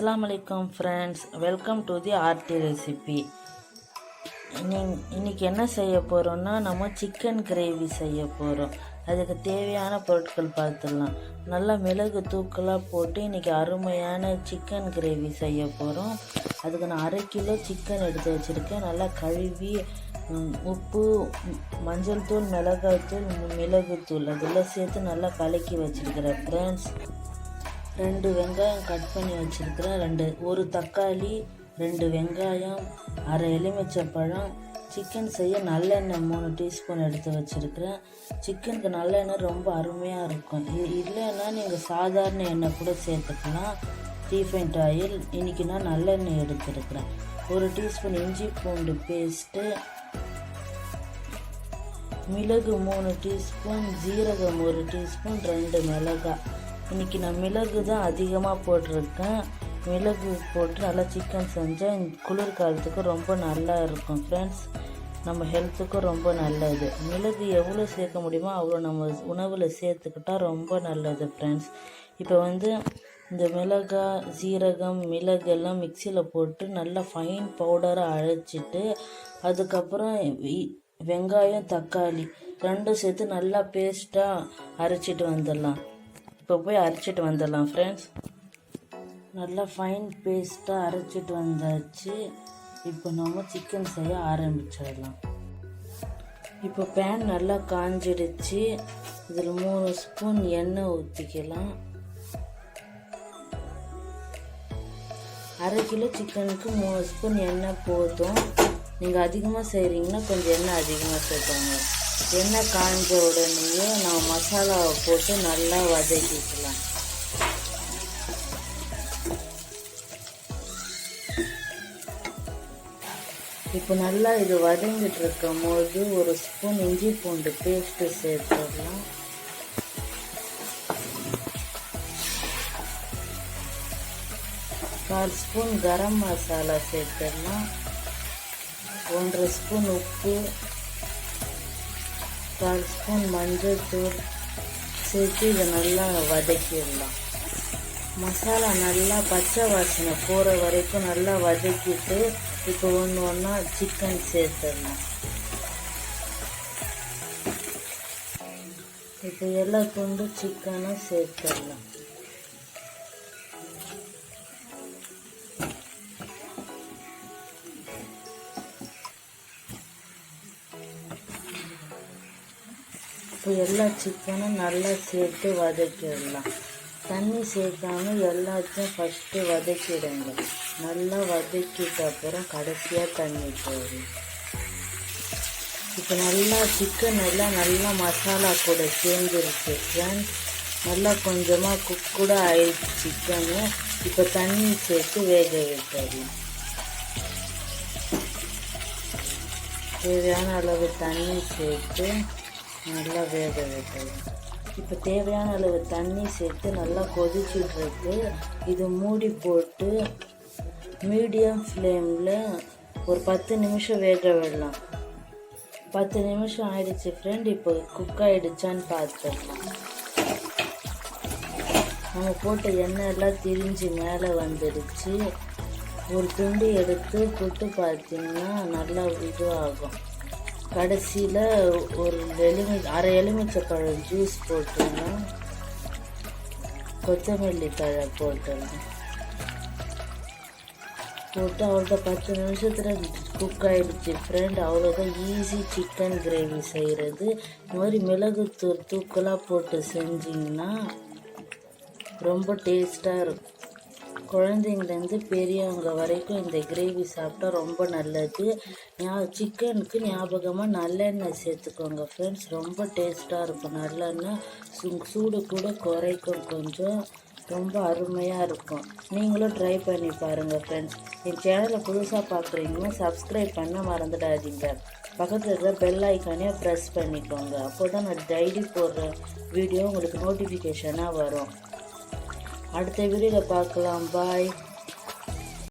Assalamu alaikum friends, welcome to the RT recipe. இன்னைக்கு என்ன செய்ய போகிறோம்னா நம்ம சிக்கன் கிரேவி செய்ய போகிறோம். அதுக்கு தேவையான பொருட்கள் பார்த்துடலாம். நல்லா மிளகு தூக்கலாக போட்டு இன்றைக்கி அருமையான சிக்கன் கிரேவி செய்ய போகிறோம். அதுக்கு நான் 1/2 கிலோ சிக்கன் எடுத்து வச்சுருக்கேன். நல்லா கழுவி உப்பு, மஞ்சள் தூள், மிளகாய் தூள், மிளகுத்தூள் அதெல்லாம் சேர்த்து நல்லா கலக்கி வச்சுருக்கிறேன் ஃப்ரெண்ட்ஸ். 2 வெங்காயம் கட் பண்ணி வச்சுருக்கிறேன். ஒரு தக்காளி, 2 வெங்காயம், 1/2 எலுமிச்சைப்பழம். சிக்கன் செய்ய நல்லெண்ணெய் 3 டீஸ்பூன் எடுத்து வச்சுருக்கிறேன். சிக்கனுக்கு நல்லெண்ணெய் ரொம்ப அருமையாக இருக்கும். இல்லைன்னா நீங்கள் சாதாரண எண்ணெய் கூட சேர்த்துக்கலாம், ரீஃபைண்ட் ஆயில். இன்றைக்கி நான் நல்லெண்ணெய் எடுத்துருக்கிறேன். 1 டீஸ்பூன் இஞ்சி பூண்டு பேஸ்ட்டு, மிளகு 3 டீஸ்பூன், ஜீரகம் 1 டீஸ்பூன், 2 மிளகாய். இன்றைக்கி நான் மிளகு தான் அதிகமாக போட்டிருக்கேன். மிளகு போட்டு நல்லா சிக்கன் செஞ்சால் இந்த குளிர்காலத்துக்கு ரொம்ப நல்லா இருக்கும் ஃப்ரெண்ட்ஸ். நம்ம ஹெல்த்துக்கும் ரொம்ப நல்லது. மிளகு எவ்வளோ சேர்க்க முடியுமோ அவ்வளோ நம்ம உணவில் சேர்த்துக்கிட்டால் ரொம்ப நல்லது ஃப்ரெண்ட்ஸ். இப்போ இந்த மிளகாய், ஜீரகம், மிளகு எல்லாம் மிக்சியில் போட்டு நல்லா ஃபைன் பவுடராக அரைச்சிட்டு, அதுக்கப்புறம் வெங்காயம், தக்காளி 2 சேர்த்து நல்லா பேஸ்ட்டாக அரைச்சிட்டு வந்துடலாம். இப்போ போய் அரைச்சிட்டு வந்துடலாம் ஃப்ரெண்ட்ஸ். நல்லா ஃபைன் பேஸ்ட்டாக அரைச்சிட்டு வந்தாச்சு. இப்போ நம்ம சிக்கன் செய்ய ஆரம்பிச்சிடலாம். இப்போ பேன் நல்லா காஞ்சிடுச்சு. இதில் 3 ஸ்பூன் எண்ணெய் ஊற்றிக்கலாம். 1/2 கிலோ சிக்கனுக்கு 3 ஸ்பூன் எண்ணெய் போதும். நீங்கள் அதிகமாக செய்கிறீங்கன்னா கொஞ்சம் எண்ணெய் அதிகமாக சேர்த்தாங்க. எண்ணெய் காஞ்ச உடனேயே நம்ம மசாலாவை போட்டு நல்லா வதக்கிக்கலாம். இப்போ நல்லா இது வதங்கிட்டு இருக்கும் போது 1 ஸ்பூன் இஞ்சி பூண்டு பேஸ்ட்டு சேர்த்துடலாம். கால் ஸ்பூன் கரம் மசாலா சேர்த்துடலாம். 1/2 ஸ்பூன் உப்பு, 1/4 ஸ்பூன் மஞ்சள் தூள் சேர்த்து இதை நல்லா வதக்கிடலாம். மசாலா நல்லா பச்சை வாசனை போகிற வரைக்கும் நல்லா வதக்கிட்டு இப்போ ஒன்றா சிக்கன் சேர்த்துடலாம். இப்போ எல்லா துண்டு சிக்கனும் சேர்த்துடலாம். இப்போ எல்லா சிக்கனும் நல்லா சேர்த்து வதக்கிடலாம். தண்ணி சேர்க்காம எல்லாத்தையும் ஃபஸ்ட்டு வதக்கிடுங்க. நல்லா வதக்கிட்ட அப்புறம் கடைசியாக தண்ணி போடும். இப்போ நல்லா சிக்கன் எல்லாம் நல்லா மசாலா கூட சேர்ந்துருச்சு ஃப்ரெண்ட்ஸ். நல்லா கொஞ்சமாக குக் கூட ஆயிடுச்சு சிக்கனு. இப்போ தண்ணி சேர்த்து வேக விட்டுடலாம். தேவையான அளவு தண்ணி சேர்த்து நல்லா வேக வைக்கலாம். இப்போ தேவையான அளவு தண்ணி சேர்த்து நல்லா கொதிச்சுட்ருக்கு. இது மூடி போட்டு மீடியம் ஃப்ளேமில் ஒரு 10 நிமிஷம் வேக விடலாம். 10 நிமிஷம் ஆயிடுச்சு ஃப்ரெண்ட். இப்போ குக் ஆகிடுச்சான்னு பார்த்துடலாம். நம்ம போட்ட எண்ணெய் எல்லாம் திரிஞ்சு மேலே வந்துடுச்சு. ஒரு துண்டு எடுத்து புட்டு பார்த்தீங்கன்னா நல்லா இது ஆகும். கடைசியில் ஒரு 1/2 எலுமிச்சைப்பழம் ஜூஸ் போட்டுடலாம். கொத்தமல்லி தழை போட்டுடலாம். போட்டு அவ்வளோதான் 10 நிமிஷத்தில் குக் ஆகிடுச்சு ஃப்ரெண்ட். அவ்வளோதான் ஈஸி சிக்கன் கிரேவி செய்கிறது. இந்த மாதிரி மிளகுத்தூள் தூக்கலாக போட்டு செஞ்சிங்கன்னா ரொம்ப டேஸ்ட்டாக இருக்கும். குழந்தைங்கலேருந்து பெரியவங்க வரைக்கும் இந்த கிரேவி சாப்பிட்டா ரொம்ப நல்லது. சிக்கனுக்கு ஞாபகமாக நல்லெண்ணெய் சேர்த்துக்கோங்க ஃப்ரெண்ட்ஸ். ரொம்ப டேஸ்ட்டாக இருக்கும். நல்லெண்ணெய் சூடு கூட குறைக்கும் கொஞ்சம். ரொம்ப அருமையாக இருக்கும். நீங்களும் ட்ரை பண்ணி பாருங்கள் ஃப்ரெண்ட்ஸ். என் சேனலை புதுசாக பார்க்குறீங்கன்னா சப்ஸ்கிரைப் பண்ண மறந்துடாதீங்க. பக்கத்தில் இருக்கிற பெல் ஐக்கானே ப்ரெஸ் பண்ணிக்கோங்க. அப்போ தான் நான் டெய்லி போடுற வீடியோ உங்களுக்கு நோட்டிஃபிகேஷனாக வரும். அடுத்த வீடியோவில் பார்க்கலாம். பாய்.